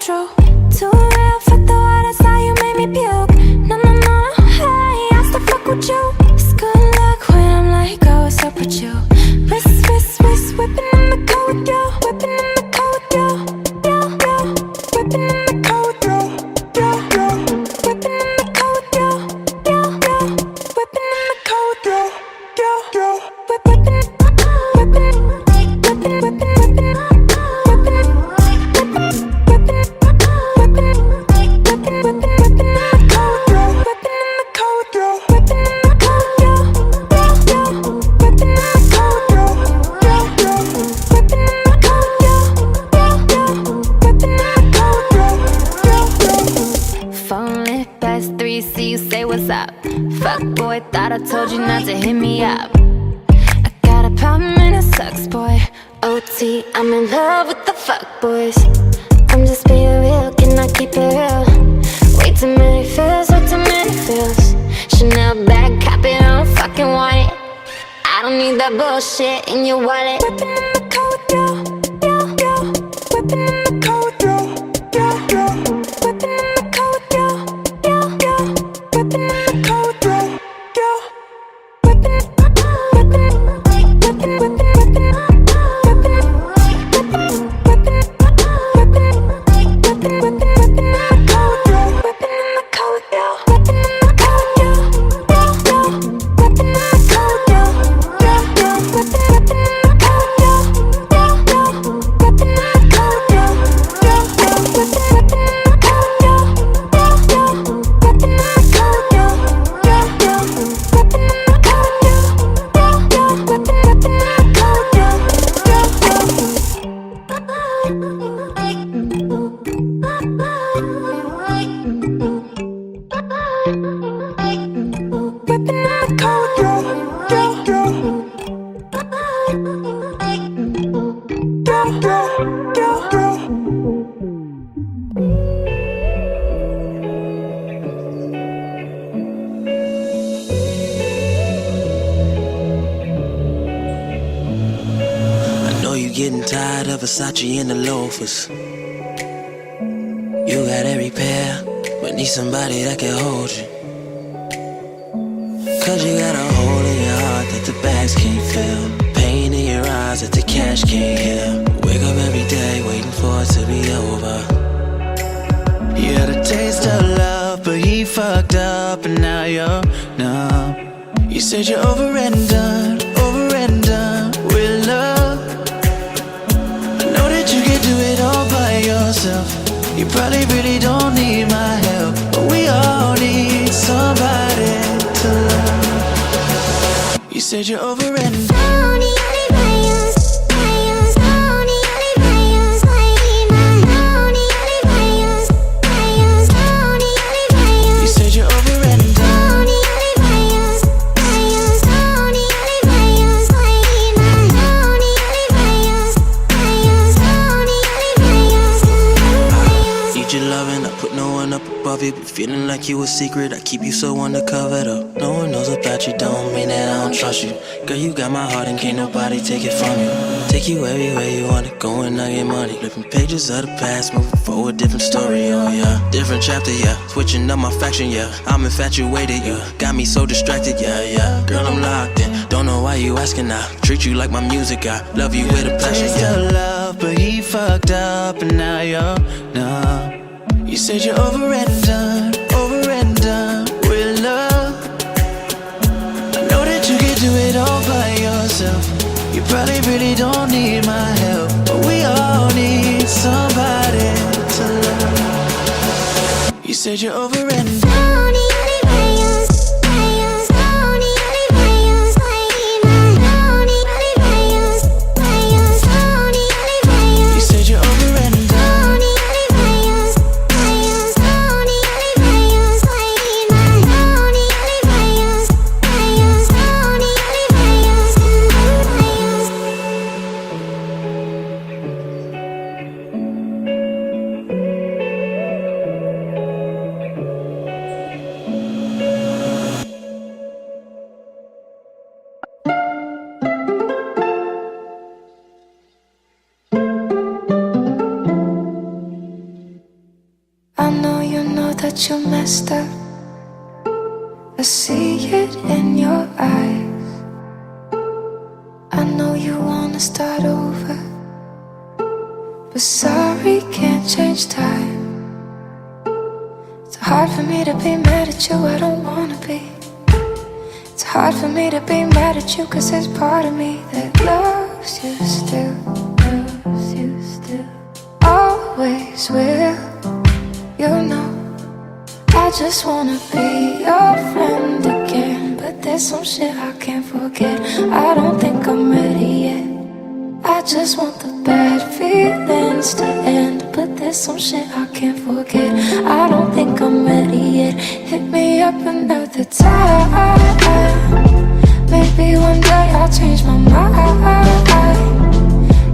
true. Too real, fuck the water, saw you made me puke. No, no, no, hey, I still fuck with you. It's good luck when I'm like, oh, what's up with you? Wrist, wrist, wrist, whipping in the car with you. Whipping in the car with you. Yo, yo, whipping in the car with you. Yo, yo, whipping in the car with you. Yo, yo, whipping in the car with you. Yo, yo, whipping, whipping, whipping, whipping, whipping, whipping. Fuck boy, thought I told you not to hit me up. I got a problem and it sucks, boy. OT, I'm in love with the fuck boys. I'm just being real, can I keep it real? Way too many feels, way too many feels. Chanel bag, cop it, I don't fucking want it. I don't need that bullshit in your wallet. Whipping in the car with you, yo, yo. Whipping in the car with you, yo, yo. Whipping in the car with you, yo, yo. Whipping in the car with you, yo. Whipping, whipping, whipping, whipping, whipping. Getting tired of Versace and the loafers. You got every pair, but need somebody that can hold you. Cause you got a hole in your heart that the bags can't fill, pain in your eyes that the cash can't heal. Wake up every day waiting for it to be over. You had a taste of love, but he fucked up and now you're numb. You said you're over and done with love. Do it all by yourself. You probably really don't need my help, but we all need somebody to love. You said you're over and done. Feeling like you a secret, I keep you so undercover though. No one knows about you, don't mean that I don't trust you. Girl, you got my heart and can't nobody take it from you. Take you everywhere you wanna go and I get money. Flipping pages of the past, moving forward, different story, oh yeah. Different chapter, yeah, switching up my faction, yeah. I'm infatuated, yeah, got me so distracted, yeah, yeah. Girl, I'm locked in, don't know why you asking now. Treat you like my music, I love you with a passion, yeah. Taste of love, but he fucked up and now you're numb. You said you're over and done with love. I know that you can do it all by yourself. You probably really don't need my help, but we all need somebody to love. You said you're over and done. that you messed up. I see it in your eyes. I know you wanna start over, but sorry, can't change time. It's hard for me to be mad at you, I don't wanna be. It's hard for me to be mad at you, cause there's part of me that loves you still. Loves you still. Always will, you know. I just wanna be your friend again, but there's some shit I can't forget. I don't think I'm ready yet. I just want the bad feelings to end, but there's some shit I can't forget. I don't think I'm ready yet. Hit me up another time. Maybe one day I'll change my mind.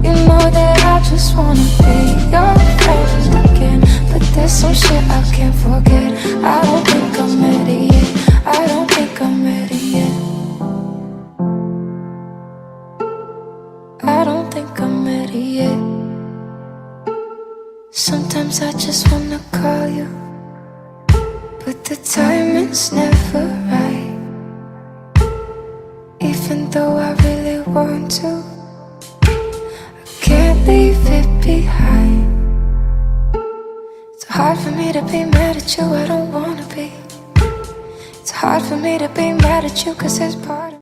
You know that I just wanna be your friend again, but there's some shit I can't forget. I don't think I'm ready yet. I don't think I'm ready yet. I don't think I'm ready yet. Sometimes I just wanna call you, but the timing's never right. Even though I really want to, I can't leave it behind. It's hard for me to be mad at you, I don't wanna be. It's hard for me to be mad at you, cause there's part of